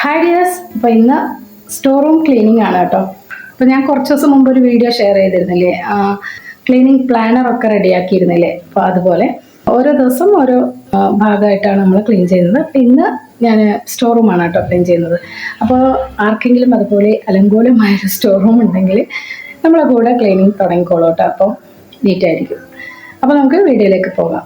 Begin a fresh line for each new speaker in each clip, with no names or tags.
Hi dears, അപ്പോൾ ഇന്ന് store room cleaning ആണ് കേട്ടോ. അപ്പോൾ ഞാൻ കുറച്ച് ദിവസം മുമ്പ് ഒരു വീഡിയോ ഷെയർ ചെയ്തിരുന്നില്ലേ, ക്ലീനിങ് പ്ലാനറൊക്കെ റെഡിയാക്കിയിരുന്നില്ലേ. അപ്പോൾ അതുപോലെ ഓരോ ദിവസം ഓരോ ഭാഗമായിട്ടാണ് നമ്മൾ ക്ലീൻ ചെയ്യുന്നത്. അപ്പോൾ ഇന്ന് ഞാൻ സ്റ്റോർ റൂമാണ് കേട്ടോ ക്ലീൻ ചെയ്യുന്നത്. അപ്പോൾ ആർക്കെങ്കിലും അതുപോലെ അലങ്കോലമായൊരു സ്റ്റോർ റൂം ഉണ്ടെങ്കിൽ നമ്മളെ കൂടെ ക്ലീനിങ് തുടങ്ങിക്കോളൂ കേട്ടോ. അപ്പോൾ നീറ്റായിരിക്കും. അപ്പോൾ നമുക്ക് വീഡിയോയിലേക്ക് പോകാം.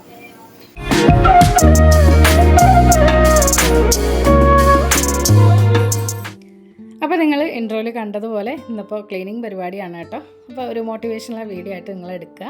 അപ്പോൾ നിങ്ങൾ ഇൻട്രോയിൽ കണ്ടതുപോലെ ഇന്നിപ്പോൾ ക്ലീനിങ് പരിപാടിയാണ് കേട്ടോ. അപ്പോൾ ഒരു മോട്ടിവേഷണൽ വീഡിയോ ആയിട്ട് നിങ്ങൾ എടുക്കുക.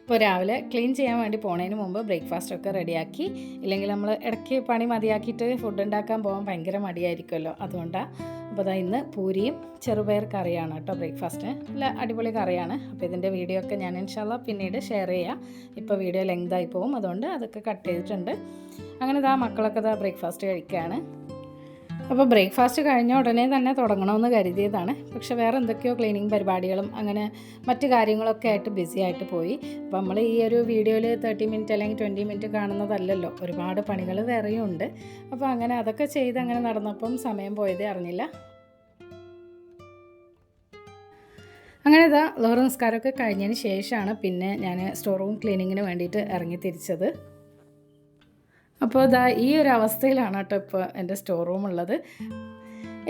ഇപ്പോൾ രാവിലെ ക്ലീൻ ചെയ്യാൻ വേണ്ടി പോണതിന് മുമ്പ് ബ്രേക്ക്ഫാസ്റ്റൊക്കെ റെഡിയാക്കി, ഇല്ലെങ്കിൽ നമ്മൾ ഇടയ്ക്ക് പണി മതിയാക്കിയിട്ട് ഫുഡ് ഉണ്ടാക്കാൻ പോകാൻ ഭയങ്കര മടിയായിരിക്കുമല്ലോ, അതുകൊണ്ടാണ്. അപ്പോൾ അതാ ഇന്ന് പൂരിയും ചെറുപയർ കറിയാണ് കേട്ടോ ബ്രേക്ക്ഫാസ്റ്റ്. നല്ല അടിപൊളി കറിയാണ്. അപ്പോൾ ഇതിൻ്റെ വീഡിയോ ഒക്കെ ഞാൻ ഇൻഷാല്ലാ പിന്നീട് ഷെയർ ചെയ്യാം. ഇപ്പോൾ വീഡിയോ ലെങ്തായി പോകും, അതുകൊണ്ട് അതൊക്കെ കട്ട് ചെയ്തിട്ടുണ്ട്. അങ്ങനെ ഇതാ മക്കളൊക്കെ ഇതാ ബ്രേക്ക്ഫാസ്റ്റ് കഴിക്കുകയാണ്. അപ്പോൾ ബ്രേക്ക്ഫാസ്റ്റ് കഴിഞ്ഞ ഉടനെ തന്നെ തുടങ്ങണമെന്ന് കരുതിയതാണ്. പക്ഷേ വേറെ എന്തൊക്കെയോ ക്ലീനിങ് പരിപാടികളും അങ്ങനെ മറ്റു കാര്യങ്ങളൊക്കെ ആയിട്ട് ബിസി ആയിട്ട് പോയി. അപ്പോൾ നമ്മൾ ഈ ഒരു വീഡിയോയിൽ 30 മിനിറ്റ് അല്ലെങ്കിൽ 20 മിനിറ്റ് കാണുന്നതല്ലല്ലോ, ഒരുപാട് പണികൾ വേറെയും ഉണ്ട്. അപ്പോൾ അങ്ങനെ അതൊക്കെ ചെയ്ത് അങ്ങനെ നടന്നപ്പം സമയം പോയതേ അറിഞ്ഞില്ല. അങ്ങനെ ഇതാ ലോഹർ നിസ്കാരമൊക്കെ കഴിഞ്ഞതിന് ശേഷമാണ് പിന്നെ ഞാൻ സ്റ്റോർ റൂം ക്ലീനിങ്ങിന് വേണ്ടിയിട്ട് ഇറങ്ങി തിരിച്ചത്. അപ്പോൾ ഇതാ ഈ ഒരു അവസ്ഥയിലാണ് കേട്ടോ ഇപ്പോൾ എൻ്റെ സ്റ്റോർ റൂം ഉള്ളത്.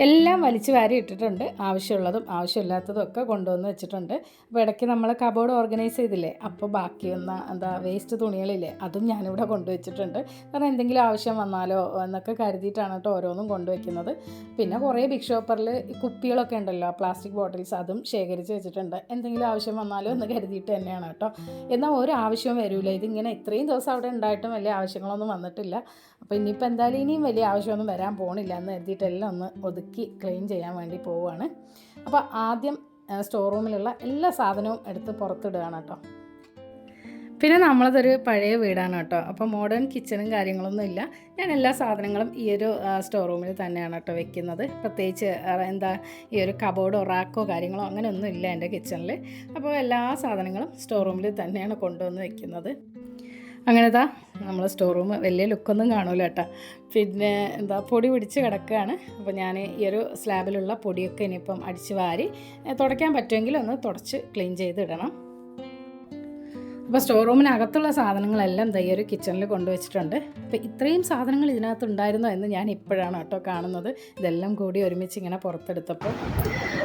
എല്ലാം വലിച്ചു വാരി ഇട്ടിട്ടുണ്ട്. ആവശ്യമുള്ളതും ആവശ്യമില്ലാത്തതും ഒക്കെ കൊണ്ടുവന്ന് വെച്ചിട്ടുണ്ട്. അപ്പോൾ ഇടയ്ക്ക് നമ്മൾ കബോർഡ് ഓർഗനൈസ് ചെയ്തില്ലേ, അപ്പോൾ ബാക്കി വന്ന വേസ്റ്റ് തുണികളില്ലേ, അതും ഞാനിവിടെ കൊണ്ടുവച്ചിട്ടുണ്ട്. കാരണം എന്തെങ്കിലും ആവശ്യം വന്നാലോ എന്നൊക്കെ കരുതിയിട്ടാണ് കേട്ടോ ഓരോന്നും കൊണ്ടുവയ്ക്കുന്നത്. പിന്നെ കുറേ ബിഗ് ഷോപ്പറിൽ കുപ്പികളൊക്കെ ഉണ്ടല്ലോ, പ്ലാസ്റ്റിക് ബോട്ടിൽസ്, അതും ശേഖരിച്ച് വെച്ചിട്ടുണ്ട്. എന്തെങ്കിലും ആവശ്യം വന്നാലോ എന്ന് കരുതിയിട്ട് തന്നെയാണ് കേട്ടോ. എന്നാൽ ഒരു ആവശ്യവും വരില്ല. ഇതിങ്ങനെ ഇത്രയും ദിവസം അവിടെ ഉണ്ടായിട്ടും വലിയ ആവശ്യങ്ങളൊന്നും വന്നിട്ടില്ല. അപ്പോൾ ഇനിയിപ്പോൾ എന്തായാലും ഇനിയും വലിയ ആവശ്യമൊന്നും വരാൻ പോകണില്ല എന്ന് കരുതിയിട്ട് എല്ലാം ഒന്ന് ഒതുക്കി ക്ലീൻ ചെയ്യാൻ വേണ്ടി പോവുകയാണ്. അപ്പോൾ ആദ്യം സ്റ്റോർ റൂമിലുള്ള എല്ലാ സാധനവും എടുത്ത് പുറത്തിടുകയാണ് കേട്ടോ. പിന്നെ നമ്മളതൊരു പഴയ വീടാണ് കേട്ടോ. അപ്പോൾ മോഡേൺ കിച്ചണും കാര്യങ്ങളൊന്നും ഇല്ല. ഞാൻ എല്ലാ സാധനങ്ങളും ഈ ഒരു സ്റ്റോർ റൂമിൽ തന്നെയാണ് കേട്ടോ വെക്കുന്നത്. പ്രത്യേകിച്ച് ഈ ഒരു കബോർഡോ റാക്കോ കാര്യങ്ങളോ അങ്ങനെയൊന്നും ഇല്ല എൻ്റെ കിച്ചണിൽ. അപ്പോൾ എല്ലാ സാധനങ്ങളും സ്റ്റോർ റൂമിൽ തന്നെയാണ് കൊണ്ടുവന്ന് വെക്കുന്നത്. അങ്ങനെതാ നമ്മൾ സ്റ്റോർ റൂം വലിയ ലുക്കൊന്നും കാണൂല കേട്ടോ. പിന്നെ പൊടി പിടിച്ച് കിടക്കുകയാണ്. അപ്പോൾ ഞാൻ ഈ ഒരു സ്ലാബിലുള്ള പൊടിയൊക്കെ ഇനിയിപ്പം അടിച്ച് വാരി തുടയ്ക്കാൻ പറ്റുമെങ്കിൽ ഒന്ന് തുടച്ച് ക്ലീൻ ചെയ്തിടണം. അപ്പോൾ സ്റ്റോർ റൂമിനകത്തുള്ള സാധനങ്ങളെല്ലാം ഈ ഒരു കിച്ചണിൽ കൊണ്ടുവച്ചിട്ടുണ്ട്. അപ്പോൾ ഇത്രയും സാധനങ്ങൾ ഇതിനകത്ത് ഉണ്ടായിരുന്നോ എന്ന് ഞാൻ ഇപ്പോഴാണ് കേട്ടോ കാണുന്നത്. ഇതെല്ലാം കൂടി ഒരുമിച്ച് ഇങ്ങനെ പുറത്തെടുത്തപ്പോൾ.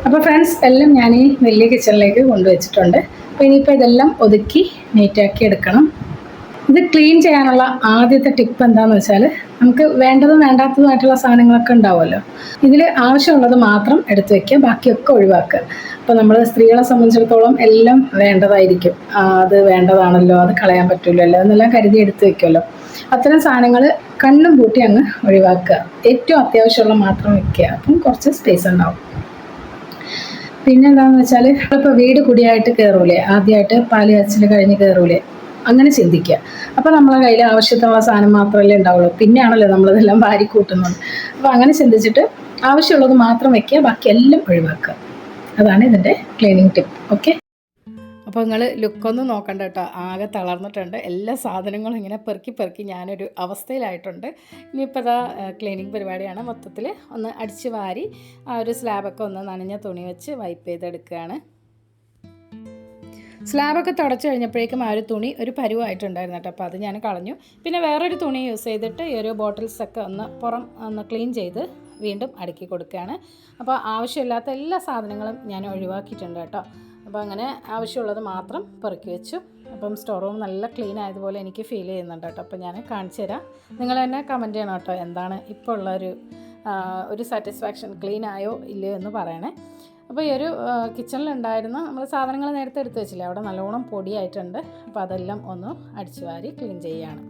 അപ്പോൾ ഫ്രണ്ട്സ്, എല്ലാം ഞാൻ ഈ വലിയ കിച്ചണിലേക്ക് കൊണ്ടുവച്ചിട്ടുണ്ട്. അപ്പോൾ ഇനിയിപ്പോൾ ഇതെല്ലാം ഒതുക്കി നീറ്റാക്കി എടുക്കണം. ഇത് ക്ലീൻ ചെയ്യാനുള്ള ആദ്യത്തെ ടിപ്പ് എന്താണെന്ന് വെച്ചാൽ, നമുക്ക് വേണ്ടതും വേണ്ടാത്തതുമായിട്ടുള്ള സാധനങ്ങളൊക്കെ ഉണ്ടാവുമല്ലോ. ഇതിൽ ആവശ്യമുള്ളത് മാത്രം എടുത്തു വയ്ക്കുക, ബാക്കിയൊക്കെ ഒഴിവാക്കുക. അപ്പോൾ നമ്മൾ സ്ത്രീകളെ സംബന്ധിച്ചിടത്തോളം എല്ലാം വേണ്ടതായിരിക്കും. അത് വേണ്ടതാണല്ലോ, അത് കളയാൻ പറ്റില്ലല്ലോ എന്നെല്ലാം കരുതി എടുത്തു വയ്ക്കുമല്ലോ. അത്തരം സാധനങ്ങൾ കണ്ണും പൂട്ടി അങ്ങ് ഒഴിവാക്കുക. ഏറ്റവും അത്യാവശ്യമുള്ള മാത്രം വയ്ക്കുക. അപ്പം കുറച്ച് സ്പേസ് ഉണ്ടാവും. പിന്നെ എന്താണെന്ന് വെച്ചാൽ, ഇപ്പോൾ വീട് കുടിയായിട്ട് കയറൂലേ, ആദ്യമായിട്ട് പാല് കാച്ചൽ കഴിഞ്ഞ് കയറൂലേ, അങ്ങനെ ചിന്തിക്കുക. അപ്പോൾ നമ്മളെ കയ്യിൽ ആവശ്യത്തിനുള്ള സാധനം മാത്രമല്ലേ ഉണ്ടാവുള്ളൂ. പിന്നെയാണല്ലോ നമ്മളിതെല്ലാം വാരി കൂട്ടുന്നത്. അപ്പോൾ അങ്ങനെ ചിന്തിച്ചിട്ട് ആവശ്യമുള്ളത് മാത്രം വയ്ക്കുക, ബാക്കി എല്ലാം ഒഴിവാക്കുക. അതാണ് ഇതിൻ്റെ ക്ലീനിങ് ടിപ്പ്. ഓക്കെ. അപ്പോൾ നിങ്ങൾ ലുക്കൊന്നും നോക്കണ്ട കേട്ടോ, ആകെ തളർന്നിട്ടുണ്ട്. എല്ലാ സാധനങ്ങളും ഇങ്ങനെ പെറുക്കി ഞാനൊരു അവസ്ഥയിലായിട്ടുണ്ട്. ഇനിയിപ്പോൾ ഇതാ ക്ലീനിങ് പരിപാടിയാണ്. മൊത്തത്തിൽ ഒന്ന് അടിച്ച് വാരി ആ ഒരു സ്ലാബൊക്കെ ഒന്ന് നനഞ്ഞ തുണി വെച്ച് വൈപ്പ് ചെയ്തെടുക്കുകയാണ്. സ്ലാബൊക്കെ തുടച്ച് കഴിഞ്ഞപ്പോഴേക്കും ആ ഒരു തുണി ഒരു പരുവായിട്ടുണ്ടായിരുന്നു കേട്ടോ. അപ്പോൾ അത് ഞാൻ കളഞ്ഞു. പിന്നെ വേറൊരു തുണി യൂസ് ചെയ്തിട്ട് ഈ ഒരു ബോട്ടിൽസൊക്കെ ഒന്ന് ക്ലീൻ ചെയ്ത് വീണ്ടും അടുക്കി കൊടുക്കുകയാണ്. അപ്പോൾ ആവശ്യമില്ലാത്ത എല്ലാ സാധനങ്ങളും ഞാൻ ഒഴിവാക്കിയിട്ടുണ്ട് കേട്ടോ. അപ്പോൾ അങ്ങനെ ആവശ്യമുള്ളത് മാത്രം പെറുക്കി വെച്ചു. അപ്പം സ്റ്റോർ റൂം നല്ല ക്ലീൻ ആയതുപോലെ എനിക്ക് ഫീൽ ചെയ്യുന്നുണ്ട് കേട്ടോ. അപ്പോൾ ഞാൻ കാണിച്ചു തരാം. നിങ്ങൾ തന്നെ കമൻറ്റ് ചെയ്യണം കേട്ടോ, എന്താണ് ഇപ്പോൾ ഉള്ള ഒരു സാറ്റിസ്ഫാക്ഷൻ, ക്ലീൻ ആയോ ഇല്ലയോ എന്ന് പറയണേ. അപ്പോൾ ഈ ഒരു കിച്ചണിലുണ്ടായിരുന്ന നമ്മൾ സാധനങ്ങൾ നേരത്തെ എടുത്ത് വെച്ചില്ലേ, അവിടെ നല്ലോണം പൊടിയായിട്ടുണ്ട്. അപ്പോൾ അതെല്ലാം ഒന്ന് അടിച്ചു വാരി ക്ലീൻ ചെയ്യുകയാണ്.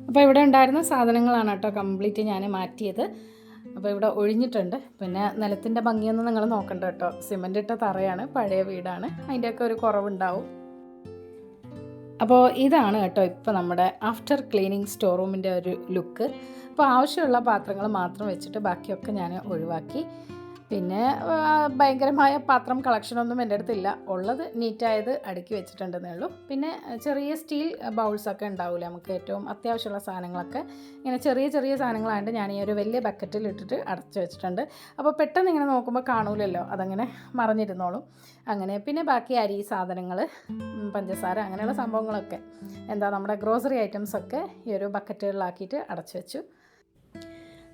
അപ്പോൾ ഇവിടെ ഉണ്ടായിരുന്ന സാധനങ്ങളാണ് കേട്ടോ കംപ്ലീറ്റ് ഞാൻ മാറ്റിയത്. അപ്പോൾ ഇവിടെ ഒഴിഞ്ഞിട്ടുണ്ട്. പിന്നെ നിലത്തിൻ്റെ ഭംഗിയൊന്നും നിങ്ങൾ നോക്കണ്ട കേട്ടോ, സിമൻ്റ് ഇട്ട തറയാണ്, പഴയ വീടാണ്, അതിൻ്റെയൊക്കെ ഒരു കുറവുണ്ടാവും. അപ്പോൾ ഇതാണ് കേട്ടോ ഇപ്പോൾ നമ്മുടെ ആഫ്റ്റർ ക്ലീനിങ് സ്റ്റോർ റൂമിൻ്റെ ഒരു ലുക്ക്. അപ്പോൾ ആവശ്യമുള്ള പാത്രങ്ങൾ മാത്രം വെച്ചിട്ട് ബാക്കിയൊക്കെ ഞാൻ ഒഴിവാക്കി. പിന്നെ ഭയങ്കരമായ പാത്രം കളക്ഷനൊന്നും എൻ്റെ അടുത്തില്ല. ഉള്ളത് നീറ്റായത് അടുക്കി വെച്ചിട്ടുണ്ടെന്നേ ഉള്ളൂ. പിന്നെ ചെറിയ സ്റ്റീൽ ബൗൾസൊക്കെ ഉണ്ടാവില്ല, നമുക്ക് ഏറ്റവും അത്യാവശ്യമുള്ള സാധനങ്ങളൊക്കെ ഇങ്ങനെ ചെറിയ ചെറിയ സാധനങ്ങളായതുകൊണ്ട് ഞാൻ ഈ ഒരു വലിയ ബക്കറ്റിൽ ഇട്ടിട്ട് അടച്ചു വെച്ചിട്ടുണ്ട്. അപ്പോൾ പെട്ടെന്ന് ഇങ്ങനെ നോക്കുമ്പോൾ കാണൂലല്ലോ, അതങ്ങനെ മറഞ്ഞിരുന്നോളും. അങ്ങനെ പിന്നെ ബാക്കി അരി സാധനങ്ങൾ, പഞ്ചസാര, അങ്ങനെയുള്ള സംഭവങ്ങളൊക്കെ നമ്മുടെ ഗ്രോസറി ഐറ്റംസൊക്കെ ഈ ഒരു ബക്കറ്റുകളിലാക്കിയിട്ട് അടച്ചു വെച്ചു.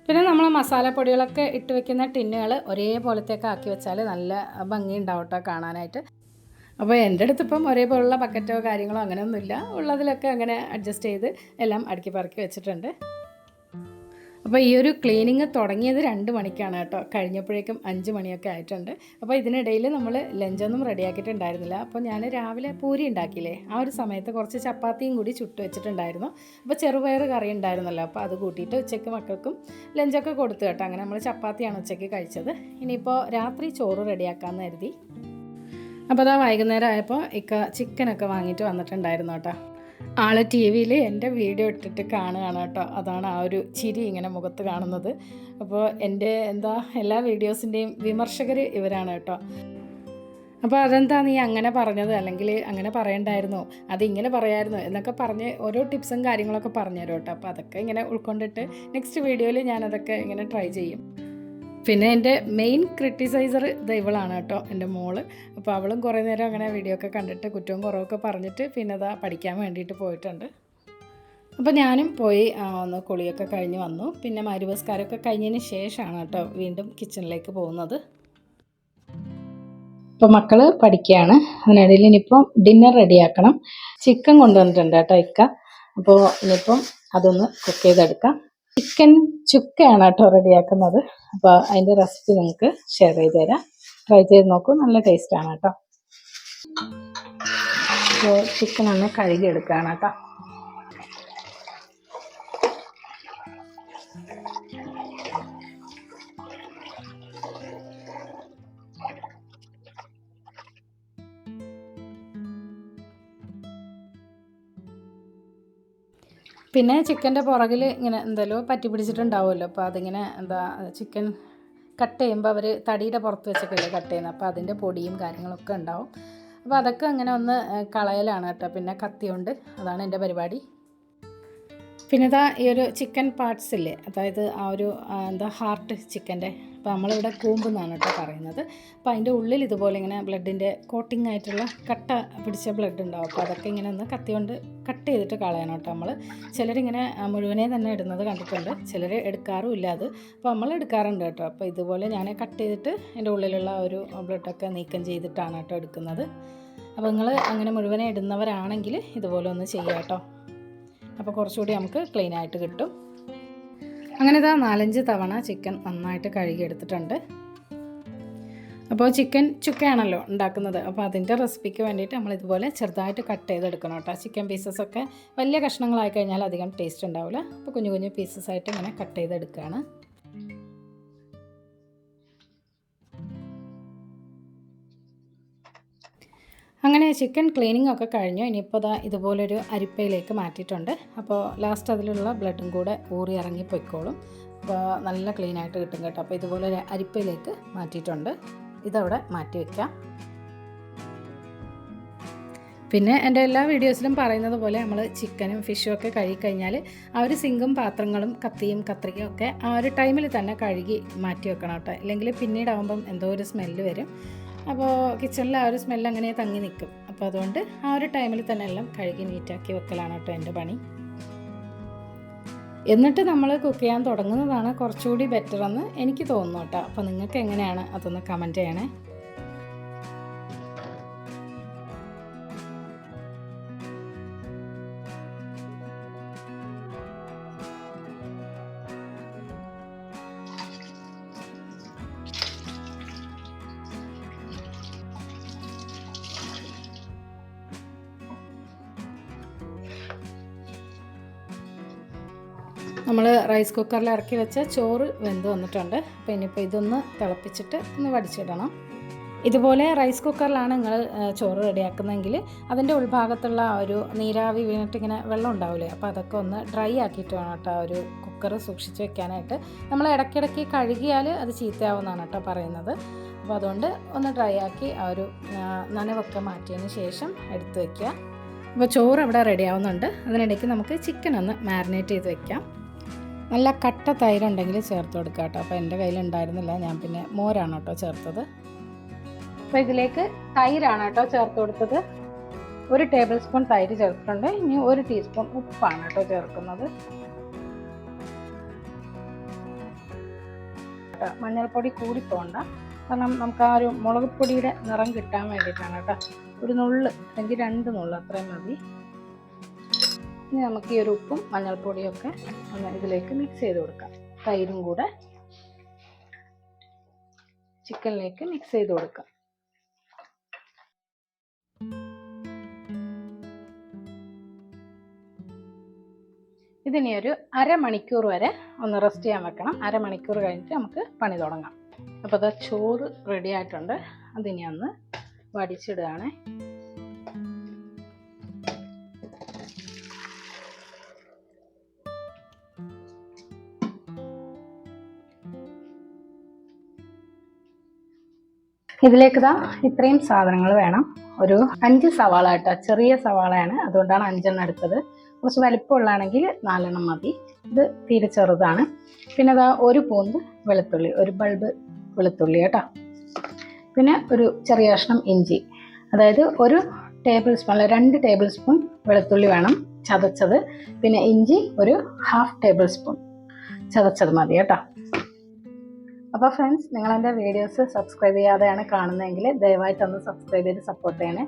പിന്നെ നമ്മൾ മസാലപ്പൊടികളൊക്കെ ഇട്ട് വെക്കുന്ന ടിന്നുകൾ ഒരേപോലത്തേക്ക് ആക്കി വെച്ചാൽ നല്ല ഭംഗി ഉണ്ടാവും കേട്ടോ കാണാനായിട്ട്. അപ്പോൾ എൻ്റെ അടുത്ത് ഇപ്പം ഒരേപോലുള്ള ബക്കറ്റോ കാര്യങ്ങളോ അങ്ങനെയൊന്നുമില്ല, ഉള്ളതിലൊക്കെ അങ്ങനെ അഡ്ജസ്റ്റ് ചെയ്ത് എല്ലാം അടുക്കി പറക്കി വെച്ചിട്ടുണ്ട്. അപ്പോൾ ഈ ഒരു ക്ലീനിങ് തുടങ്ങിയത് 2 മണിക്കാണ് കേട്ടോ, കഴിഞ്ഞപ്പോഴേക്കും 5 മണിയൊക്കെ ആയിട്ടുണ്ട്. അപ്പോൾ ഇതിനിടയിൽ നമ്മൾ ലഞ്ചൊന്നും റെഡിയാക്കിയിട്ടുണ്ടായിരുന്നില്ല. അപ്പോൾ ഞാൻ രാവിലെ പൂരി ഉണ്ടാക്കിയില്ലേ, ആ ഒരു സമയത്ത് കുറച്ച് ചപ്പാത്തിയും കൂടി ചുട്ട് വെച്ചിട്ടുണ്ടായിരുന്നു. അപ്പോൾ ചെറുപയർ കറി ഉണ്ടായിരുന്നല്ലോ, അപ്പോൾ അത് കൂട്ടിയിട്ട് ഉച്ചയ്ക്ക് മക്കൾക്കും ലഞ്ചൊക്കെ കൊടുത്തു കേട്ടോ. അങ്ങനെ നമ്മൾ ചപ്പാത്തിയാണ് ഉച്ചയ്ക്ക് കഴിച്ചത്. ഇനിയിപ്പോൾ രാത്രി ചോറ് റെഡിയാക്കാമെന്ന് കരുതി. അപ്പോൾ അതാ വൈകുന്നേരം ആയപ്പോൾ ചിക്കനൊക്കെ വാങ്ങിയിട്ട് വന്നിട്ടുണ്ടായിരുന്നു കേട്ടോ. ആൾ ടി വിയിൽ എൻ്റെ വീഡിയോ ഇട്ടിട്ട് കാണുകയാണ് കേട്ടോ, അതാണ് ആ ഒരു ചിരി ഇങ്ങനെ മുഖത്ത് കാണുന്നത്. അപ്പോൾ എൻ്റെ എല്ലാ വീഡിയോസിൻ്റെയും വിമർശകർ ഇവരാണ് കേട്ടോ. അപ്പോൾ അതെന്താ നീ അങ്ങനെ പറഞ്ഞത്, അല്ലെങ്കിൽ അങ്ങനെ പറയണ്ടായിരുന്നോ, അതിങ്ങനെ പറയാമായിരുന്നു എന്നൊക്കെ പറഞ്ഞ് ഓരോ ടിപ്സും കാര്യങ്ങളൊക്കെ പറഞ്ഞു തരും കേട്ടോ. അപ്പോൾ അതൊക്കെ ഇങ്ങനെ ഉൾക്കൊണ്ടിട്ട് നെക്സ്റ്റ് വീഡിയോയിൽ ഞാനതൊക്കെ ഇങ്ങനെ ട്രൈ ചെയ്യും. പിന്നെ എൻ്റെ മെയിൻ ക്രിട്ടിസൈസർ ഇവളാണ് കേട്ടോ, എൻ്റെ മോള്. അപ്പോൾ അവളും കുറേ നേരം അങ്ങനെ വീഡിയോ ഒക്കെ കണ്ടിട്ട് കുറ്റവും കുറവൊക്കെ പറഞ്ഞിട്ട് പിന്നെ പഠിക്കാൻ വേണ്ടിയിട്ട് പോയിട്ടുണ്ട്. അപ്പോൾ ഞാനും പോയി ഒന്ന് കുളിയൊക്കെ കഴിഞ്ഞ് വന്നു. പിന്നെ മരുവസ്കാരമൊക്കെ കഴിഞ്ഞതിന് ശേഷമാണ് കേട്ടോ വീണ്ടും കിച്ചണിലേക്ക് പോകുന്നത്. ഇപ്പോൾ മക്കൾ പഠിക്കുകയാണ്, അതിനിടയിൽ ഇനിയിപ്പം ഡിന്നർ റെഡിയാക്കണം. ചിക്കൻ കൊണ്ടുവന്നിട്ടുണ്ട് കേട്ടോ അപ്പോൾ ഇനിയിപ്പം അതൊന്ന് കുക്ക് ചെയ്തെടുക്കാം. ചിക്കൻ ചുക്കയാണ് കേട്ടോ റെഡിയാക്കുന്നത്. അപ്പോൾ അതിൻ്റെ റെസിപ്പി നിങ്ങൾക്ക് ഷെയർ ചെയ്ത് തരാം, ട്രൈ ചെയ്ത് നോക്കൂ, നല്ല ടേസ്റ്റാണ് കേട്ടോ. അപ്പോൾ ചിക്കൻ ഒന്ന് കഴുകിയെടുക്കുകയാണ് കേട്ടോ. പിന്നെ ചിക്കൻ്റെ പുറകിൽ ഇങ്ങനെ എന്തെല്ലോ പറ്റി പിടിച്ചിട്ടുണ്ടാവുമല്ലോ, അപ്പോൾ അതിങ്ങനെ ചിക്കൻ കട്ട് ചെയ്യുമ്പോൾ അവർ തടിയുടെ പുറത്ത് വെച്ചൊക്കെയല്ലേ കട്ട് ചെയ്യുന്നത്, അപ്പോൾ അതിൻ്റെ പൊടിയും കാര്യങ്ങളൊക്കെ ഉണ്ടാവും. അപ്പോൾ അതൊക്കെ അങ്ങനെ ഒന്ന് കളയലാണ് കേട്ടോ. പിന്നെ കത്തി കൊണ്ട്, അതാണ് എൻ്റെ പരിപാടി. പിന്നെ ഈ ഒരു ചിക്കൻ പാർട്സ് ഇല്ലേ, അതായത് ആ ഒരു ഹാർട്ട് ചിക്കൻ്റെ, അപ്പോൾ നമ്മളിവിടെ കൂമ്പെന്നാണ് കേട്ടോ പറയുന്നത്. അപ്പോൾ അതിൻ്റെ ഉള്ളിൽ ഇതുപോലെ ഇങ്ങനെ ബ്ലഡിൻ്റെ കോട്ടിംഗ് ആയിട്ടുള്ള കട്ട പിടിച്ച ബ്ലഡ് ഉണ്ടാവും. അപ്പോൾ അതൊക്കെ ഇങ്ങനെ ഒന്ന് കത്തി കൊണ്ട് കട്ട് ചെയ്തിട്ട് കളയണം കേട്ടോ നമ്മൾ. ചിലരിങ്ങനെ മുഴുവനെ തന്നെ ഇടുന്നത് കണ്ടിട്ടുണ്ട്, ചിലർ എടുക്കാറുമില്ല അത്. അപ്പോൾ നമ്മൾ എടുക്കാറുണ്ട് കേട്ടോ. അപ്പോൾ ഇതുപോലെ ഞാൻ കട്ട് ചെയ്തിട്ട് അതിൻ്റെ ഉള്ളിലുള്ള ഒരു ബ്ലഡൊക്കെ നീക്കം ചെയ്തിട്ടാണ് കേട്ടോ എടുക്കുന്നത്. അപ്പോൾ നിങ്ങൾ അങ്ങനെ മുഴുവനെ ഇടുന്നവരാണെങ്കിൽ ഇതുപോലെ ഒന്ന് ചെയ്യാം കേട്ടോ. അപ്പോൾ കുറച്ചുകൂടി നമുക്ക് ക്ലീൻ ആയിട്ട് കിട്ടും. അങ്ങനെ 4-5 തവണ ചിക്കൻ നന്നായിട്ട് കഴുകിയെടുത്തിട്ടുണ്ട്. അപ്പോൾ ചിക്കൻ ചുക്കയാണല്ലോ ഉണ്ടാക്കുന്നത്, അപ്പോൾ അതിൻ്റെ റെസിപ്പിക്ക് വേണ്ടിയിട്ട് നമ്മളിതുപോലെ ചെറുതായിട്ട് കട്ട് ചെയ്തെടുക്കണം കേട്ടോ. ചിക്കൻ പീസസൊക്കെ വലിയ കഷ്ണങ്ങളായി കഴിഞ്ഞാൽ അധികം ടേസ്റ്റ് ഉണ്ടാവില്ല. അപ്പോൾ കുഞ്ഞു കുഞ്ഞു പീസസായിട്ട് ഇങ്ങനെ കട്ട് ചെയ്തെടുക്കുകയാണ്. അങ്ങനെ ചിക്കൻ ക്ലീനിങ് ഒക്കെ കഴിഞ്ഞു. ഇനിയിപ്പോൾ ഇതുപോലൊരു അരിപ്പയിലേക്ക് മാറ്റിയിട്ടുണ്ട്. അപ്പോൾ ലാസ്റ്റ് അതിലുള്ള ബ്ലഡും കൂടെ ഊറി ഇറങ്ങി പൊയ്ക്കോളും. അപ്പോൾ നല്ല ക്ലീനായിട്ട് കിട്ടും കേട്ടോ. അപ്പോൾ ഇതുപോലൊരു അരിപ്പയിലേക്ക് മാറ്റിയിട്ടുണ്ട്. ഇതവിടെ മാറ്റി വയ്ക്കാം. പിന്നെ എൻ്റെ എല്ലാ വീഡിയോസിലും പറയുന്നത് പോലെ നമ്മൾ ചിക്കനും ഫിഷും ഒക്കെ കഴുകിക്കഴിഞ്ഞാൽ ആ ഒരു സിങ്കും പാത്രങ്ങളും കത്തിയും കത്രികയും ഒക്കെ ആ ഒരു ടൈമിൽ തന്നെ കഴുകി മാറ്റി വെക്കണം കേട്ടോ. ഇല്ലെങ്കിൽ പിന്നീടാവുമ്പം എന്തോ ഒരു സ്മെല്ല് വരും. അപ്പോൾ കിച്ചണിൽ ആ ഒരു സ്മെല്ല് അങ്ങനെ തങ്ങി നിൽക്കും. അപ്പോൾ അതുകൊണ്ട് ആ ഒരു ടൈമിൽ തന്നെ എല്ലാം കഴുകി നീറ്റാക്കി വെക്കലാണ് കേട്ടോ എൻ്റെ പണി. എന്നിട്ട് നമ്മൾ കുക്ക് ചെയ്യാൻ തുടങ്ങുന്നതാണ് കുറച്ചുകൂടി ബെറ്റർ എന്ന് എനിക്ക് തോന്നുന്നു കേട്ടോ. അപ്പോൾ നിങ്ങൾക്ക് എങ്ങനെയാണ് അതൊന്ന് കമൻറ്റ് ചെയ്യണേ. നമ്മൾ റൈസ് കുക്കറിൽ ഇറക്കി വെച്ച ചോറ് വെന്ത് വന്നിട്ടുണ്ട്. അപ്പോൾ ഇനിയിപ്പോൾ ഇതൊന്ന് തിളപ്പിച്ചിട്ട് ഒന്ന് വടിച്ചിടണം. ഇതുപോലെ റൈസ് കുക്കറിലാണ് നിങ്ങൾ ചോറ് റെഡിയാക്കുന്നതെങ്കിൽ അതിൻ്റെ ഉൾഭാഗത്തുള്ള ഒരു നീരാവി വീണിട്ട് ഇങ്ങനെ വെള്ളം ഉണ്ടാവില്ലേ, അപ്പോൾ അതൊക്കെ ഒന്ന് ഡ്രൈ ആക്കിയിട്ട് വേണം കേട്ടോ ഒരു കുക്കർ സൂക്ഷിച്ച് വെക്കാനായിട്ട്. നമ്മൾ ഇടയ്ക്കിടയ്ക്ക് കഴുകിയാൽ അത് ചീത്തയാവുമെന്നാണ് കേട്ടോ പറയുന്നത്. അപ്പോൾ അതുകൊണ്ട് ഒന്ന് ഡ്രൈ ആക്കി ആ ഒരു നനവൊക്കെ മാറ്റിയതിന് ശേഷം എടുത്ത് വയ്ക്കുക. അപ്പോൾ ചോറ് അവിടെ റെഡി ആവുന്നുണ്ട്. അതിനിടയ്ക്ക് നമുക്ക് ചിക്കൻ ഒന്ന് മാരിനേറ്റ് ചെയ്ത് വെക്കാം. നല്ല കട്ട തൈരുണ്ടെങ്കിൽ ചേർത്ത് കൊടുക്കുക കേട്ടോ. അപ്പോൾ എൻ്റെ കയ്യിലുണ്ടായിരുന്നില്ല, ഞാൻ പിന്നെ മോരാണ് കേട്ടോ ചേർത്തത്. അപ്പോൾ ഇതിലേക്ക് തൈരാണ് കേട്ടോ ചേർത്ത് കൊടുത്തത്. 1 ടേബിൾ സ്പൂൺ തൈര് ചേർത്തിട്ടുണ്ട്. ഇനി 1 ടീസ്പൂൺ ഉപ്പാണ് കേട്ടോ ചേർക്കുന്നത്. മഞ്ഞൾപ്പൊടി കൂടി പോകണ്ട, കാരണം നമുക്ക് ആ ഒരു മുളക് പൊടിയുടെ നിറം കിട്ടാൻ വേണ്ടിയിട്ടാണ് കേട്ടോ. 1 നുള്ള് അല്ലെങ്കിൽ 2 നുള്ള് അത്രയും മതി. ഇനി നമുക്ക് ഈ ഒരു ഉപ്പും മഞ്ഞൾപ്പൊടിയൊക്കെ ഒന്ന് ഇതിലേക്ക് മിക്സ് ചെയ്ത് കൊടുക്കാം. തൈരും കൂടെ ചിക്കനിലേക്ക് മിക്സ് ചെയ്ത് കൊടുക്കാം. ഇതിനി ഒരു അരമണിക്കൂർ വരെ ഒന്ന് റെസ്റ്റ് ചെയ്യാൻ വെക്കണം. അരമണിക്കൂർ കഴിഞ്ഞിട്ട് നമുക്ക് പണി തുടങ്ങാം. അപ്പോൾ അത് ചോറ് റെഡി ആയിട്ടുണ്ട്. അതിനി ഒന്ന് വടിച്ചിടുകയാണ്. ഇതിലേക്ക് ഇത്രയും സാധനങ്ങൾ വേണം. ഒരു 5 സവാള കേട്ടോ, ചെറിയ സവാളയാണ്, അതുകൊണ്ടാണ് 5 എണ്ണം എടുത്തത്. കുറച്ച് വലിപ്പമുള്ളതാണെങ്കിൽ 4 എണ്ണം മതി. ഇത് തീരെ ചെറുതാണ്. പിന്നെ 1 പൂന്ത് വെളുത്തുള്ളി, 1 ബൾബ് വെളുത്തുള്ളി കേട്ടോ. പിന്നെ ഒരു ചെറിയ കഷ്ണം ഇഞ്ചി, അതായത് 1 ടേബിൾ സ്പൂൺ അല്ല 2 ടേബിൾ സ്പൂൺ വെളുത്തുള്ളി വേണം ചതച്ചത്. പിന്നെ ഇഞ്ചി ഒരു 1/2 ടേബിൾ സ്പൂൺ ചതച്ചത് മതി കേട്ടോ. അപ്പോൾ ഫ്രണ്ട്സ്, നിങ്ങളെൻ്റെ വീഡിയോസ് സബ്സ്ക്രൈബ് ചെയ്യാതെയാണ് കാണുന്നതെങ്കിൽ ദയവായിട്ടൊന്ന് സബ്സ്ക്രൈബ് ചെയ്ത് സപ്പോർട്ട് ചെയ്യണേ.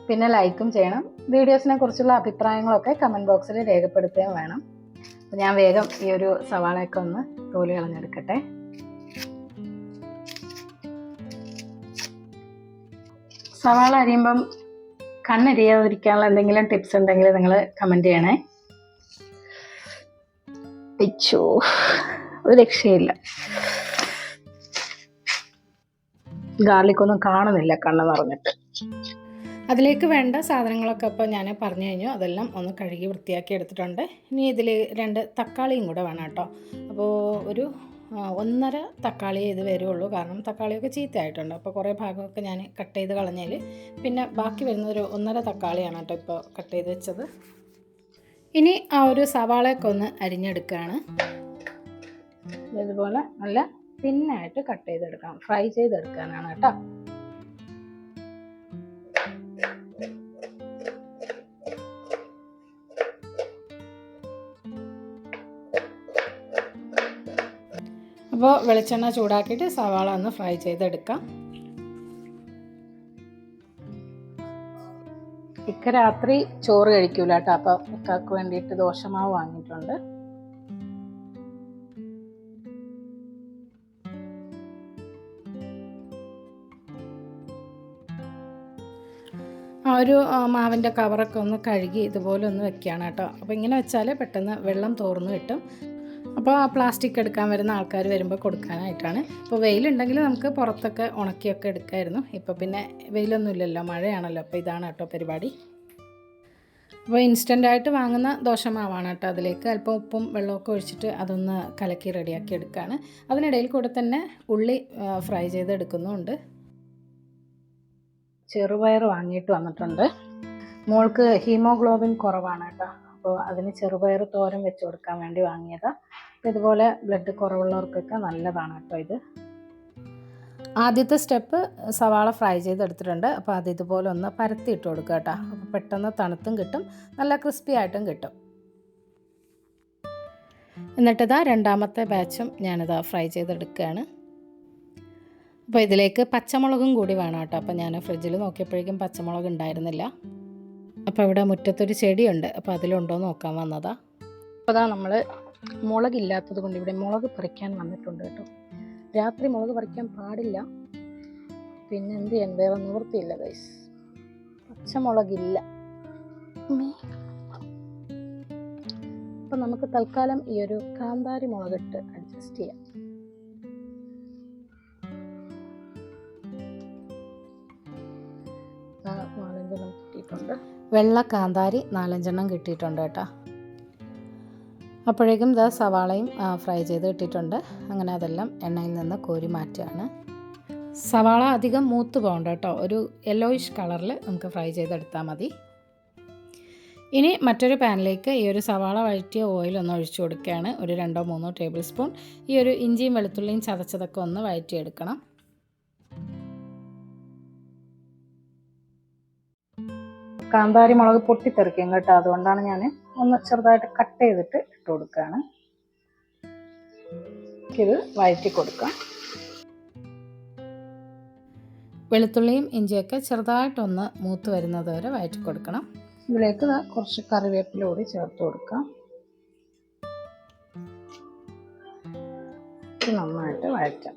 പിന്നെ ലൈക്കും ചെയ്യണം. വീഡിയോസിനെ കുറിച്ചുള്ള അഭിപ്രായങ്ങളൊക്കെ കമൻറ്റ് ബോക്സിൽ രേഖപ്പെടുത്തുകയും വേണം. അപ്പോൾ ഞാൻ വേഗം ഈ ഒരു സവാളയൊക്കെ ഒന്ന് തോല് കളഞ്ഞെടുക്കട്ടെ. സവാള അരിയുമ്പം കണ്ണെരിയാതിരിക്കാനുള്ള എന്തെങ്കിലും ടിപ്സ് ഉണ്ടെങ്കിൽ നിങ്ങൾ കമൻറ്റ് ചെയ്യണേ. പിച്ചോ, ഒരു രക്ഷയില്ല. ഗാർലിക്കൊന്നും കാണുന്നില്ല കണ്ണ് നിറഞ്ഞിട്ട്. അതിലേക്ക് വേണ്ട സാധനങ്ങളൊക്കെ അപ്പോൾ ഞാൻ പറഞ്ഞു കഴിഞ്ഞു. അതെല്ലാം ഒന്ന് കഴുകി വൃത്തിയാക്കി എടുത്തിട്ടുണ്ട്. ഇനി ഇതിൽ 2 തക്കാളിയും കൂടെ വേണം കേട്ടോ. അപ്പോൾ ഒരു 1.5 തക്കാളിയേ ഇത് വരുള്ളൂ, കാരണം തക്കാളിയൊക്കെ ചീത്തയായിട്ടുണ്ട്. അപ്പോൾ കുറേ ഭാഗമൊക്കെ ഞാൻ കട്ട് ചെയ്ത് കളഞ്ഞാൽ പിന്നെ ബാക്കി വരുന്നൊരു 1.5 തക്കാളിയാണ് കേട്ടോ ഇപ്പോൾ കട്ട് ചെയ്ത് വെച്ചത്. ഇനി ആ ഒരു സവാളയൊക്കെ ഒന്ന് അരിഞ്ഞെടുക്കുകയാണ്. ഇതുപോലെ നല്ല തിന്നായിട്ട് കട്ട് ചെയ്തെടുക്കാം, ഫ്രൈ ചെയ്തെടുക്കാനാണ് കേട്ടോ. അപ്പോൾ വെളിച്ചെണ്ണ ചൂടാക്കിയിട്ട് സവാള ഒന്ന് ഫ്രൈ ചെയ്തെടുക്കാം. ഇക്ക രാത്രി ചോറ് കഴിക്കൂല കേട്ടോ. അപ്പോൾ ഇക്കാക്ക് വേണ്ടിയിട്ട് ദോശമാവ് വാങ്ങിയിട്ടുണ്ട്. ആ ഒരു മാവിൻ്റെ കവറൊക്കെ ഒന്ന് കഴുകി ഇതുപോലെ ഒന്ന് വെക്കുകയാണ് കേട്ടോ. അപ്പോൾ ഇങ്ങനെ വെച്ചാൽ പെട്ടെന്ന് വെള്ളം തോർന്ന് കിട്ടും. അപ്പോൾ ആ പ്ലാസ്റ്റിക് എടുക്കാൻ വരുന്ന ആൾക്കാർ വരുമ്പോൾ കൊടുക്കാനായിട്ടാണ്. ഇപ്പോൾ വെയിലുണ്ടെങ്കിൽ നമുക്ക് പുറത്തൊക്കെ ഉണക്കിയൊക്കെ എടുക്കാമായിരുന്നു. ഇപ്പോൾ പിന്നെ വെയിലൊന്നും ഇല്ലല്ലോ, മഴയാണല്ലോ. അപ്പോൾ ഇതാണ് കേട്ടോ പരിപാടി. അപ്പോൾ ഇൻസ്റ്റൻ്റായിട്ട് വാങ്ങുന്ന ദോശമാവാണ് കേട്ടോ. അതിലേക്ക് അല്പം ഉപ്പും വെള്ളമൊക്കെ ഒഴിച്ചിട്ട് അതൊന്ന് കലക്കി റെഡിയാക്കി എടുക്കുകയാണ്. അതിനിടയിൽ കൂടെ തന്നെ ഉള്ളി ഫ്രൈ ചെയ്തെടുക്കുന്നുമുണ്ട്. ചെറുപയർ വാങ്ങിയിട്ട് വന്നിട്ടുണ്ട്. മോൾക്ക് ഹീമോഗ്ലോബിൻ കുറവാണ് കേട്ടോ. അപ്പോൾ അതിന് ചെറുപയർ തോരൻ വെച്ച് കൊടുക്കാൻ വേണ്ടി വാങ്ങിയതാണ്. അപ്പോൾ ഇതുപോലെ ബ്ലഡ് കുറവുള്ളവർക്കൊക്കെ നല്ലതാണ് കേട്ടോ ഇത്. ആദ്യത്തെ സ്റ്റെപ്പ് സവാള ഫ്രൈ ചെയ്തെടുത്തിട്ടുണ്ട്. അപ്പോൾ അത് ഇതുപോലെ ഒന്ന് പരത്തിയിട്ട് കൊടുക്കുക കേട്ടോ. അപ്പോൾ പെട്ടെന്ന് തണുത്തും കിട്ടും, നല്ല ക്രിസ്പി ആയിട്ടും കിട്ടും. എന്നിട്ടിതാ രണ്ടാമത്തെ ബാച്ചും ഞാനിതാ ഫ്രൈ ചെയ്തെടുക്കുകയാണ്. അപ്പോൾ ഇതിലേക്ക് പച്ചമുളകും കൂടി വേണം കേട്ടോ. അപ്പോൾ ഞാൻ ഫ്രിഡ്ജിൽ നോക്കിയപ്പോഴേക്കും പച്ചമുളക് ഉണ്ടായിരുന്നില്ല. അപ്പോൾ ഇവിടെ മുറ്റത്തൊരു ചെടിയുണ്ട്, അപ്പോൾ അതിലുണ്ടോ നോക്കാൻ വന്നതാ. അപ്പോൾ അതാ നമ്മൾ മുളകില്ലാത്തത് കൊണ്ട് ഇവിടെ മുളക് പറിക്കാൻ വന്നിട്ടുണ്ട് കേട്ടോ. രാത്രി മുളക് പറിക്കാൻ പാടില്ല, പിന്നെ എന്ത് ചെയ്യാൻ, വേറെ നിവൃത്തിയില്ല ഗൈസ്. പച്ചമുളകില്ല. അപ്പം നമുക്ക് തൽക്കാലം ഈ ഒരു കാന്താരി മുളകിട്ട് അഡ്ജസ്റ്റ് ചെയ്യാം. വെള്ള കാന്താരി 4-5 എണ്ണം കിട്ടിയിട്ടുണ്ട് കേട്ടോ. അപ്പോഴേക്കും ഇതാ സവാളയും ഫ്രൈ ചെയ്ത് ഇട്ടിട്ടുണ്ട്. അങ്ങനെ അതെല്ലാം എണ്ണയിൽ നിന്ന് കോരി മാറ്റുകയാണ്. സവാള അധികം മൂത്ത് പോകണ്ട കേട്ടോ, ഒരു യെല്ലോയിഷ് കളറിൽ നമുക്ക് ഫ്രൈ ചെയ്തെടുത്താൽ മതി. ഇനി മറ്റൊരു പാനിലേക്ക് ഈ ഒരു സവാള വഴറ്റിയ ഓയിൽ ഒന്ന് ഒഴിച്ചു കൊടുക്കുകയാണ്. ഒരു 2-3 ടേബിൾ സ്പൂൺ ഈ ഒരു ഇഞ്ചിയും വെളുത്തുള്ളിയും ചതച്ചതൊക്കെ ഒന്ന് വഴറ്റിയെടുക്കണം. കാന്താരി മുളക് പൊട്ടിത്തെറിക്കും കേട്ടോ, അതുകൊണ്ടാണ് ഞാൻ ഒന്ന് ചെറുതായിട്ട് കട്ട് ചെയ്തിട്ട് ഇട്ട് കൊടുക്കുകയാണ്. ഇത് വഴറ്റി കൊടുക്കാം. വെളുത്തുള്ളിയും ഇഞ്ചിയൊക്കെ ചെറുതായിട്ടൊന്ന് മൂത്ത് വരുന്നത് വരെ വഴറ്റി കൊടുക്കണം. ഇതിലേക്ക് കുറച്ച് കറിവേപ്പില കൂടി ചേർത്ത് കൊടുക്കാം. നന്നായിട്ട് വഴറ്റാം.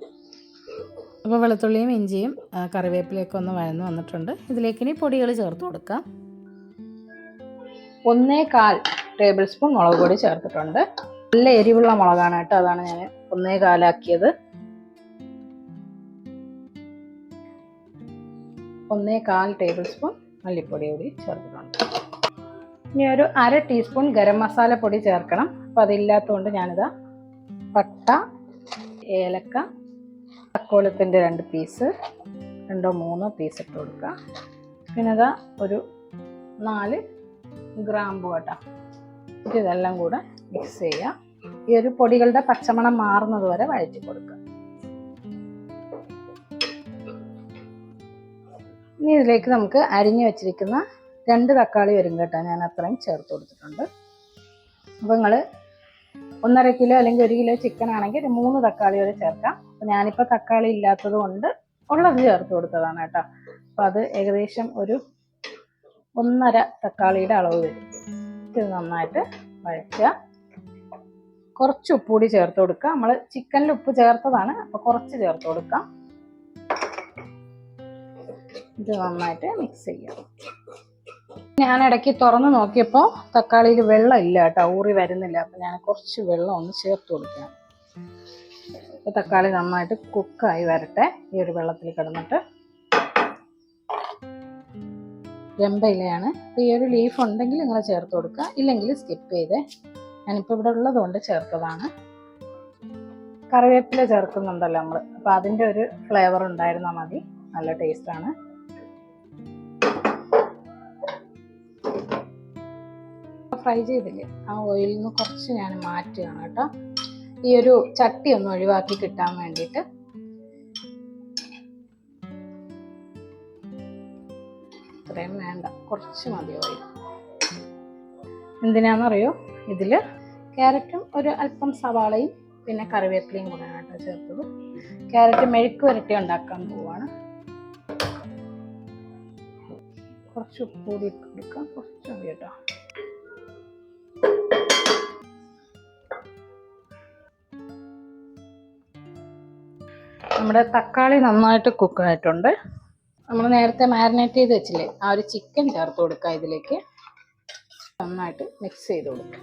അപ്പോൾ വെളുത്തുള്ളിയും ഇഞ്ചിയും കറിവേപ്പിലയൊക്കെ ഒന്ന് വഴന്ന് വന്നിട്ടുണ്ട്. ഇതിലേക്ക് ഇനി പൊടികൾ ചേർത്ത് കൊടുക്കാം. 1/4 ടേബിൾ സ്പൂൺ മുളക് പൊടി ചേർത്തിട്ടുണ്ട്. നല്ല എരിവുള്ള മുളകാണ് കേട്ടോ, അതാണ് ഞാൻ 1/4 ആക്കിയത്. 1/4 ടേബിൾ സ്പൂൺ മല്ലിപ്പൊടി കൂടി ചേർത്തിട്ടുണ്ട്. ഇനി ഒരു 1/2 ടീസ്പൂൺ ഗരം മസാല പൊടി ചേർക്കണം. അപ്പോൾ അതില്ലാത്തതുകൊണ്ട് ഞാനിതാ പട്ട, ഏലക്ക, തക്കോലത്തിൻ്റെ 2 പീസ്, 2-3 പീസ് ഇട്ട് കൊടുക്കുക. പിന്നെ ഇതാ ഒരു 4 ഗ്രാമ്പു കേട്ടോ. ഇതെല്ലാം കൂടെ മിക്സ് ചെയ്യുക. ഈ ഒരു പൊടികളുടെ പച്ചമണം മാറുന്നത് വരെ വഴറ്റി കൊടുക്കുക. ഇനി ഇതിലേക്ക് നമുക്ക് അരിഞ്ഞു വെച്ചിരിക്കുന്ന 2 തക്കാളി വരും കേട്ടോ, ഞാൻ അത്രയും ചേർത്ത് കൊടുത്തിട്ടുണ്ട്. അപ്പോൾ നിങ്ങൾ 1.5 കിലോ അല്ലെങ്കിൽ 1 കിലോ ചിക്കൻ ആണെങ്കിൽ 3 തക്കാളി വരെ ചേർക്കാം. അപ്പോൾ ഞാനിപ്പോൾ തക്കാളി ഇല്ലാത്തത് കൊണ്ട് ഉള്ളത് ചേർത്ത് കൊടുത്തതാണ് കേട്ടോ. അപ്പോൾ അത് ഏകദേശം ഒരു 1.5 തക്കാളിയുടെ അളവ് വരും. ഇത് നന്നായിട്ട് വഴറ്റുക. കുറച്ച് ഉപ്പ് കൂടി ചേർത്ത് കൊടുക്കുക. നമ്മൾ ചിക്കനിൽ ഉപ്പ് ചേർത്തതാണ്, അപ്പോൾ കുറച്ച് ചേർത്ത് കൊടുക്കാം. ഇത് നന്നായിട്ട് മിക്സ് ചെയ്യാം. ഞാൻ ഇടയ്ക്ക് തുറന്ന് നോക്കിയപ്പോൾ തക്കാളിയിൽ വെള്ളം ഇല്ല കേട്ടോ, ഊറി വരുന്നില്ല. അപ്പോൾ ഞാൻ കുറച്ച് വെള്ളം ഒന്ന് ചേർത്ത് കൊടുക്കാം. അപ്പോൾ തക്കാളി നന്നായിട്ട് കുക്കായി വരട്ടെ. ഈ ഒരു വെള്ളത്തിൽ കിടന്നിട്ട് രമ്പയിലയാണ്. അപ്പോൾ ഈ ഒരു ലീഫ് ഉണ്ടെങ്കിൽ നിങ്ങൾ ചേർത്ത് കൊടുക്കുക, ഇല്ലെങ്കിൽ സ്കിപ്പ് ചെയ്തേ. ഞാനിപ്പോൾ ഇവിടെ ഉള്ളതുകൊണ്ട് ചേർത്തതാണ്. കറിവേപ്പില ചേർക്കുന്നുണ്ടല്ലോ നമ്മൾ, അപ്പോൾ അതിൻ്റെ ഒരു ഫ്ലേവർ ഉണ്ടായിരുന്നാൽ മതി, നല്ല ടേസ്റ്റാണ്. ഫ്രൈ ചെയ്തില്ലേ, ആ ഓയിലിൽ നിന്ന് കുറച്ച് ഞാൻ മാറ്റുകയാണ് കേട്ടോ, ഈ ഒരു ചട്ടി ഒന്ന് ഒഴിവാക്കി കിട്ടാൻ വേണ്ടിയിട്ട്. ഇത്രയും വേണ്ട, കുറച്ച് മതി ഓയിൽ. എന്തിനാണെന്നറിയോ, ഇതിൽ ക്യാരറ്റും ഒരു അല്പം സവാളയും പിന്നെ കറിവേപ്പിലയും കൂടെയാണ് കേട്ടോ ചേർത്തത്. ക്യാരറ്റ് മെഴുക്ക് വരട്ടി ഉണ്ടാക്കാൻ പോവാണ്. കുറച്ച് ഉപ്പ് കൂടി ഇട്ട് കൊടുക്കാം, കുറച്ച് മതി കേട്ടോ. നമ്മുടെ തക്കാളി നന്നായിട്ട് കുക്കായിട്ടുണ്ട്. നമ്മൾ നേരത്തെ മാരിനേറ്റ് ചെയ്ത് വെച്ചില്ലേ, ആ ഒരു ചിക്കൻ ചേർത്ത് കൊടുക്കുക. ഇതിലേക്ക് നന്നായിട്ട് മിക്സ് ചെയ്ത് കൊടുക്കുക.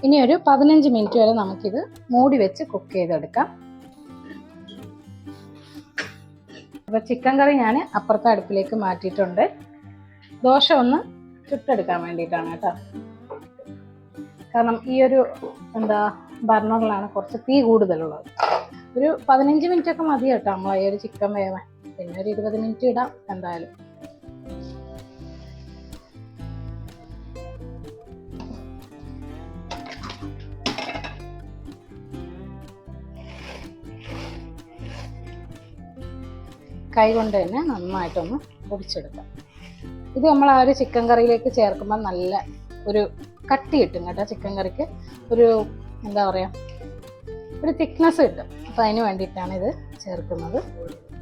ഇനി ഒരു 15 മിനിറ്റ് വരെ നമുക്കിത് മൂടി വെച്ച് കുക്ക് ചെയ്തെടുക്കാം. അപ്പോൾ ചിക്കൻ കറി ഞാൻ അപ്പുറത്തെ അടുപ്പിലേക്ക് മാറ്റിയിട്ടുണ്ട്. ദോശ ഒന്ന് ചുട്ടെടുക്കാൻ വേണ്ടിയിട്ടാണ് കേട്ടോ. കാരണം ഈ ഒരു ബർണറിലാണ് കുറച്ച് തീ കൂടുതലുള്ളത്. ഒരു 15 മിനിറ്റ് ഒക്കെ മതി കേട്ടോ നമ്മൾ ഈ ഒരു ചിക്കൻ വേവാൻ. പിന്നെ ഒരു 20 മിനിറ്റ് ഇടാം എന്തായാലും. കൈ കൊണ്ട് തന്നെ നന്നായിട്ടൊന്ന് പൊടിച്ചെടുക്കാം. ഇത് നമ്മൾ ആ ഒരു ചിക്കൻ കറിയിലേക്ക് ചേർക്കുമ്പോൾ നല്ല ഒരു കട്ടി കിട്ടും കേട്ടോ. ചിക്കൻ കറിക്ക് ഒരു ഒരു തിക്നെസ് കിട്ടും. അപ്പോൾ അതിന് വേണ്ടിയിട്ടാണ് ഇത് ചേർക്കുന്നത്.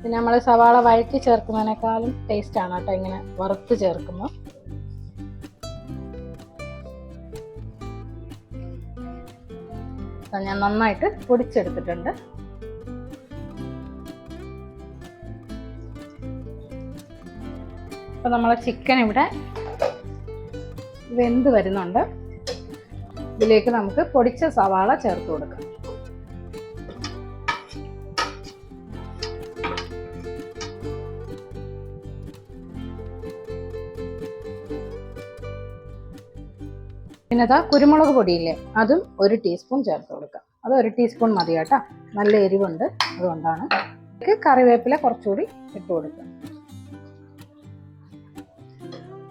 പിന്നെ നമ്മൾ സവാള വഴറ്റി ചേർക്കുന്നതിനേക്കാളും ടേസ്റ്റാണ് കേട്ടോ ഇങ്ങനെ വറുത്ത് ചേർക്കുമ്പോൾ. ഞാൻ നന്നായിട്ട് പൊടിച്ചെടുത്തിട്ടുണ്ട്. അപ്പോൾ നമ്മളെ ചിക്കൻ ഇവിടെ വെന്ത് വരുന്നുണ്ട്. ഇതിലേക്ക് നമുക്ക് പൊടിച്ച സവാള ചേർത്ത് കൊടുക്കാം. പിന്നെ അതാ കുരുമുളക് പൊടിയില്ലേ, അതും 1 ടീസ്പൂൺ ചേർത്ത് കൊടുക്കാം. അത് 1 ടീസ്പൂൺ മതി കേട്ടോ, നല്ല എരിവുണ്ട്, അതുകൊണ്ടാണ്. കറിവേപ്പില കുറച്ചുകൂടി ഇട്ട് കൊടുക്കാം.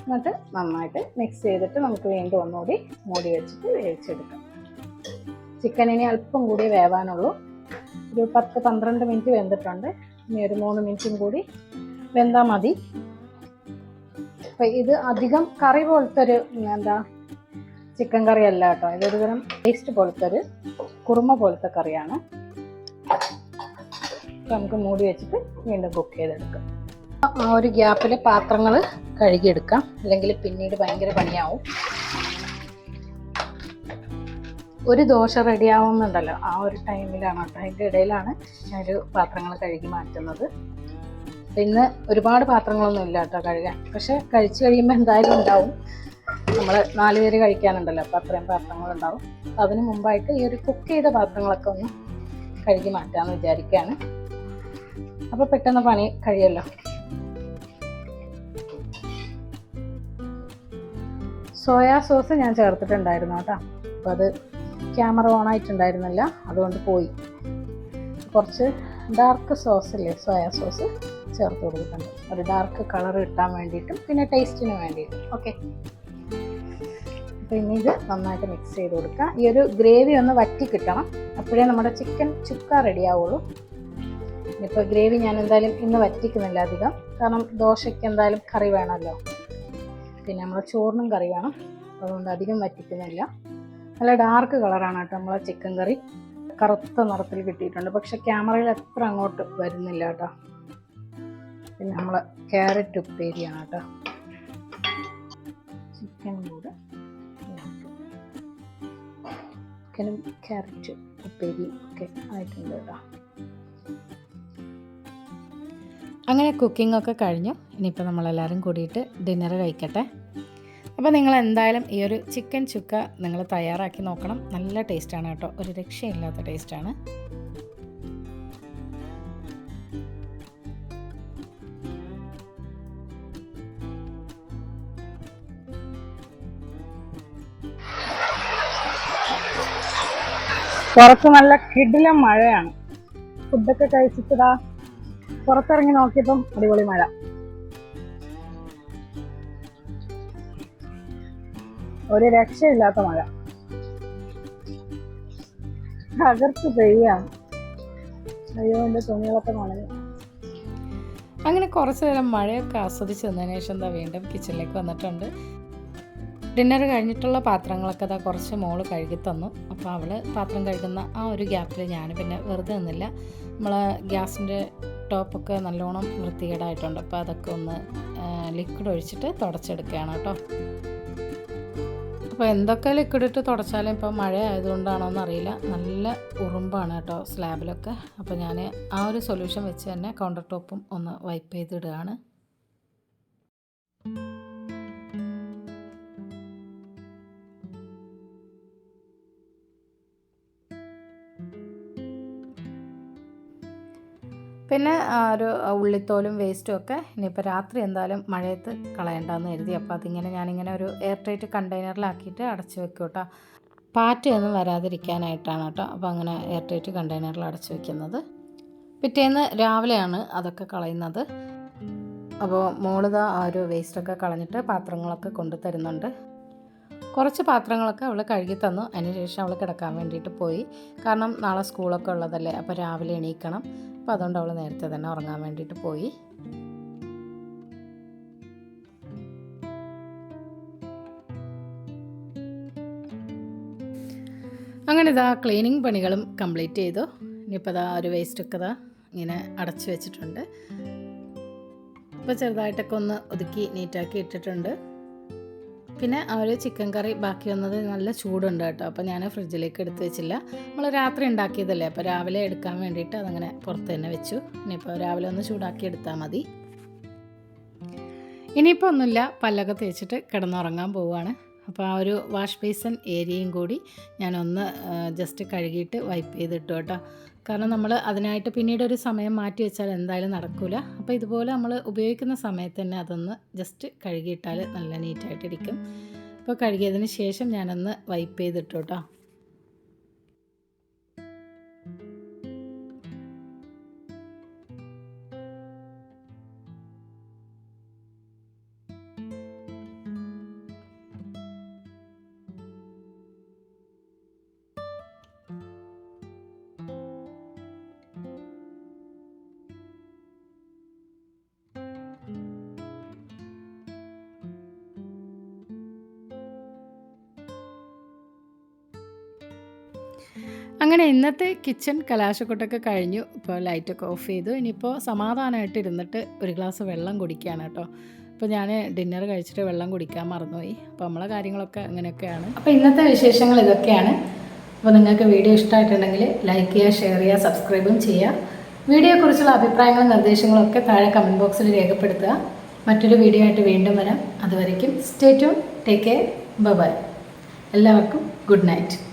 എന്നിട്ട് നന്നായിട്ട് മിക്സ് ചെയ്തിട്ട് നമുക്ക് വീണ്ടും ഒന്നുകൂടി മൂടി വെച്ചിട്ട് വേവിച്ചെടുക്കാം. ചിക്കൻ ഇനി അല്പം കൂടി വേവാനുള്ളൂ. ഒരു 10-12 മിനിറ്റ് വെന്തിട്ടുണ്ട്. ഇനി ഒരു 3 മിനിറ്റും കൂടി വെന്താൽ മതി. അപ്പം ഇത് അധികം കറി പോലത്തെ ഒരു ചിക്കൻ കറി അല്ല കേട്ടോ, ഇതൊരു തരം പേസ്റ്റ് പോലത്തെ ഒരു കുറുമ പോലത്തെ കറിയാണ്. നമുക്ക് മൂടി വെച്ചിട്ട് വീണ്ടും കുക്ക് ചെയ്തെടുക്കാം. ആ ഒരു ഗ്യാപ്പിൽ പാത്രങ്ങൾ കഴുകിയെടുക്കാം, അല്ലെങ്കിൽ പിന്നീട് ഭയങ്കര പണിയാവും. ഒരു ദോശ റെഡിയാവുന്നുണ്ടല്ലോ, ആ ഒരു ടൈമിലാണ് കേട്ടോ, അതിൻ്റെ ഇടയിലാണ് ഞാനൊരു പാത്രങ്ങൾ കഴുകി മാറ്റുന്നത്. ഇന്ന് ഒരുപാട് പാത്രങ്ങളൊന്നും ഇല്ല കേട്ടോ കഴുകാൻ, പക്ഷെ കഴിച്ച് കഴിയുമ്പോൾ എന്തായാലും ഉണ്ടാവും. നമ്മൾ 4 പേര് കഴിക്കാനുണ്ടല്ലോ, അപ്പോൾ അത്രയും പാത്രങ്ങളുണ്ടാവും. അതിന് മുമ്പായിട്ട് ഈ ഒരു കുക്ക് ചെയ്ത പാത്രങ്ങളൊക്കെ ഒന്ന് കഴുകി മാറ്റാമെന്ന് വിചാരിക്കുകയാണ്. അപ്പോൾ പെട്ടെന്ന് പണി കഴിയല്ലോ. സോയാ സോസ് ഞാൻ ചേർത്തിട്ടുണ്ടായിരുന്നു കേട്ടോ, അപ്പോൾ അത് ക്യാമറ ഓൺ ആയിട്ടുണ്ടായിരുന്നില്ല, അതുകൊണ്ട് പോയി. കുറച്ച് ഡാർക്ക് സോസ് ഇല്ലേ, സോയാ സോസ് ചേർത്ത് കൊടുത്തിട്ടുണ്ട്, ഒരു ഡാർക്ക് കളർ കിട്ടാൻ വേണ്ടിയിട്ടും പിന്നെ ടേസ്റ്റിന് വേണ്ടിയിട്ടും. ഓക്കെ, അപ്പോൾ ഇനി ഇത് നന്നായിട്ട് മിക്സ് ചെയ്ത് കൊടുക്കുക. ഈ ഒരു ഗ്രേവി ഒന്ന് വറ്റി കിട്ടണം, അപ്പോഴേ നമ്മുടെ ചിക്കൻ ചുക്ക റെഡി ആവുള്ളൂ. ഇനിയിപ്പോൾ ഗ്രേവി ഞാൻ എന്തായാലും ഇന്ന് വറ്റിക്കുന്നില്ല അധികം, കാരണം ദോശയ്ക്ക് എന്തായാലും കറി വേണമല്ലോ, പിന്നെ നമ്മളെ ചോറിനും കറി വേണം, അതുകൊണ്ട് അധികം വറ്റിക്കുന്നില്ല. നല്ല ഡാർക്ക് കളറാണ് കേട്ടോ നമ്മളെ ചിക്കൻ കറി, കറുത്ത നിറത്തിൽ കിട്ടിയിട്ടുണ്ട്. പക്ഷെ ക്യാമറയിൽ അത്ര അങ്ങോട്ട് വരുന്നില്ല കേട്ടോ. പിന്നെ നമ്മളെ ക്യാരറ്റ് ഉപ്പേരിയാണ് കേട്ടോ, ചിക്കനും കൂടെ ചിക്കനും ക്യാരറ്റ് ഉപ്പേരി ഒക്കെ ആയിട്ടുണ്ട് കേട്ടോ. അങ്ങനെ കുക്കിംഗ് ഒക്കെ കഴിഞ്ഞു. ഇനിയിപ്പോൾ നമ്മളെല്ലാവരും കൂടിയിട്ട് ഡിന്നർ കഴിക്കട്ടെ. അപ്പോൾ നിങ്ങൾ എന്തായാലും ഈ ഒരു ചിക്കൻ ചുക്ക നിങ്ങൾ തയ്യാറാക്കി നോക്കണം, നല്ല ടേസ്റ്റാണ് കേട്ടോ, ഒരു രക്ഷയില്ലാത്ത ടേസ്റ്റാണ്. പുറത്ത് നല്ല കിടിലം മഴയാണ്. ഫുഡൊക്കെ കഴിച്ചിട്ടാ പുറത്തിറങ്ങി നോക്കിയപ്പം അടിപൊളി മഴ. ഒരു രക്ഷയില്ലാത്ത മഴ, തകർത്ത് പെയ്യാണ്. അയ്യോ, എൻ്റെ തുണികളൊക്കെ നനഞ്ഞു. അങ്ങനെ കുറച്ച് നേരം മഴയൊക്കെ ആസ്വദിച്ച് നിന്നതിന് ശേഷം എന്താ വീണ്ടും കിച്ചണിലേക്ക് വന്നിട്ടുണ്ട്. ഡിന്നർ കഴിഞ്ഞിട്ടുള്ള പാത്രങ്ങളൊക്കെ അതാ കുറച്ച് മോള് കഴുകി തന്നു. അപ്പോൾ അവൾ പാത്രം കഴുകുന്ന ആ ഒരു ഗ്യാപ്പിൽ ഞാൻ പിന്നെ വെറുതെ നിന്നില്ല. നമ്മൾ ഗ്യാസിൻ്റെ ടോപ്പൊക്കെ നല്ലോണം വൃത്തികേടായിട്ടുണ്ട്, അപ്പോൾ അതൊക്കെ ഒന്ന് ലിക്വിഡ് ഒഴിച്ചിട്ട് തുടച്ചെടുക്കുകയാണ് കേട്ടോ. അപ്പോൾ എന്തൊക്കെ ലിക്വിഡ് ഇട്ട് തുടച്ചാലും ഇപ്പോൾ മഴ ആയതുകൊണ്ടാണോ എന്നറിയില്ല, നല്ല ഉറുമ്പാണ് കേട്ടോ സ്ലാബിലൊക്കെ. അപ്പോൾ ഞാൻ ആ ഒരു സൊല്യൂഷൻ വെച്ച് തന്നെ കൗണ്ടർ ടോപ്പും ഒന്ന് വൈപ്പ് ചെയ്തിടുകയാണ്. പിന്നെ ഒരു ഉള്ളിത്തോലും വേസ്റ്റും ഒക്കെ ഇനിയിപ്പോൾ രാത്രി എന്തായാലും മഴയത്ത് കളയണ്ടെന്ന് കരുതി. അപ്പോൾ അതിങ്ങനെ ഞാനിങ്ങനെ ഒരു എയർ ടൈറ്റ് കണ്ടെയ്നറിലാക്കിയിട്ട് അടച്ചു വെക്കും കേട്ടോ, പാറ്റയൊന്നും വരാതിരിക്കാനായിട്ടാണ് കേട്ടോ. അപ്പോൾ അങ്ങനെ എയർ ടൈറ്റ് കണ്ടെയ്നറിൽ അടച്ചു വെക്കുന്നത്. പിറ്റേന്ന് രാവിലെയാണ് അതൊക്കെ കളയുന്നത്. അപ്പോൾ മോളിതാ ആ ഒരു വേസ്റ്റൊക്കെ കളഞ്ഞിട്ട് പാത്രങ്ങളൊക്കെ കൊണ്ടു തരുന്നുണ്ട്. കുറച്ച് പാത്രങ്ങളൊക്കെ അവൾ കഴുകി തന്നു. അതിനുശേഷം അവൾ കിടക്കാൻ വേണ്ടിയിട്ട് പോയി, കാരണം നാളെ സ്കൂളൊക്കെ ഉള്ളതല്ലേ, അപ്പോൾ രാവിലെ എണീക്കണം. അപ്പോൾ അതുകൊണ്ട് അവൾ നേരത്തെ തന്നെ ഉറങ്ങാൻ വേണ്ടിയിട്ട് പോയി. അങ്ങനെ ഇതാ ക്ലീനിങ് പണികളും കംപ്ലീറ്റ് ചെയ്തു. ഇനിയിപ്പോൾ ഇതാ ഒരു വേസ്റ്റൊക്കെ ഇതാ ഇങ്ങനെ അടച്ചു വെച്ചിട്ടുണ്ട്. ഇപ്പോൾ ചെറുതായിട്ടൊക്കെ ഒന്ന് ഒതുക്കി നീറ്റാക്കി ഇട്ടിട്ടുണ്ട്. പിന്നെ ആ ഒരു ചിക്കൻ കറി ബാക്കി വന്നത് നല്ല ചൂടുണ്ട് കേട്ടോ, അപ്പോൾ ഞാൻ ഫ്രിഡ്ജിലേക്ക് എടുത്ത് വെച്ചില്ല. നമ്മൾ രാത്രി ഉണ്ടാക്കിയതല്ലേ, അപ്പോൾ രാവിലെ എടുക്കാൻ വേണ്ടിയിട്ട് അതങ്ങനെ പുറത്ത് തന്നെ വെച്ചു. ഇനിയിപ്പോൾ രാവിലെ ഒന്ന് ചൂടാക്കി എടുത്താൽ മതി. ഇനിയിപ്പോൾ ഒന്നുമില്ല, പല്ലൊക്കെ തേച്ചിട്ട് കിടന്നുറങ്ങാൻ പോവുകയാണ്. അപ്പോൾ ആ ഒരു വാഷ് ബേസിൻ ഏരിയയും കൂടി ഞാനൊന്ന് ജസ്റ്റ് കഴുകിയിട്ട് വൈപ്പ് ചെയ്തിട്ടു കേട്ടോ. കാരണം നമ്മൾ അതിനായിട്ട് പിന്നീട് ഒരു സമയം മാറ്റി വെച്ചാൽ എന്തായാലും നടക്കില്ല. അപ്പോൾ ഇതുപോലെ നമ്മൾ ഉപയോഗിക്കുന്ന സമയത്ത് തന്നെ അതൊന്ന് ജസ്റ്റ് കഴുകിയിട്ടാൽ നല്ല നീറ്റായിട്ടിരിക്കും. ഇപ്പോൾ കഴുകിയതിന് ശേഷം ഞാനൊന്ന് വൈപ്പ് ചെയ്തിട്ടു കേട്ടോ. അങ്ങനെ ഇന്നത്തെ കിച്ചൺ കലാശക്കൊട്ടൊക്കെ കഴിഞ്ഞു. ഇപ്പോൾ ലൈറ്റൊക്കെ ഓഫ് ചെയ്തു. ഇനിയിപ്പോൾ സമാധാനമായിട്ട് ഇരുന്നിട്ട് ഒരു ഗ്ലാസ് വെള്ളം കുടിക്കുകയാണ് കേട്ടോ. അപ്പോൾ ഞാൻ ഡിന്നർ കഴിച്ചിട്ട് വെള്ളം കുടിക്കാൻ മറന്നുപോയി. അപ്പോൾ നമ്മളെ കാര്യങ്ങളൊക്കെ അങ്ങനെയൊക്കെയാണ്. അപ്പോൾ ഇന്നത്തെ വിശേഷങ്ങൾ ഇതൊക്കെയാണ്. അപ്പോൾ നിങ്ങൾക്ക് വീഡിയോ ഇഷ്ടമായിട്ടുണ്ടെങ്കിൽ ലൈക്ക് ചെയ്യുക, ഷെയർ ചെയ്യുക, സബ്സ്ക്രൈബും ചെയ്യുക. വീഡിയോയെക്കുറിച്ചുള്ള അഭിപ്രായങ്ങളും നിർദ്ദേശങ്ങളും ഒക്കെ താഴെ കമൻറ്റ് ബോക്സിൽ രേഖപ്പെടുത്തുക. മറ്റൊരു വീഡിയോ ആയിട്ട് വീണ്ടും വരാം. അതുവരയ്ക്കും stay tune, take care, bye. എല്ലാവർക്കും ഗുഡ് നൈറ്റ്.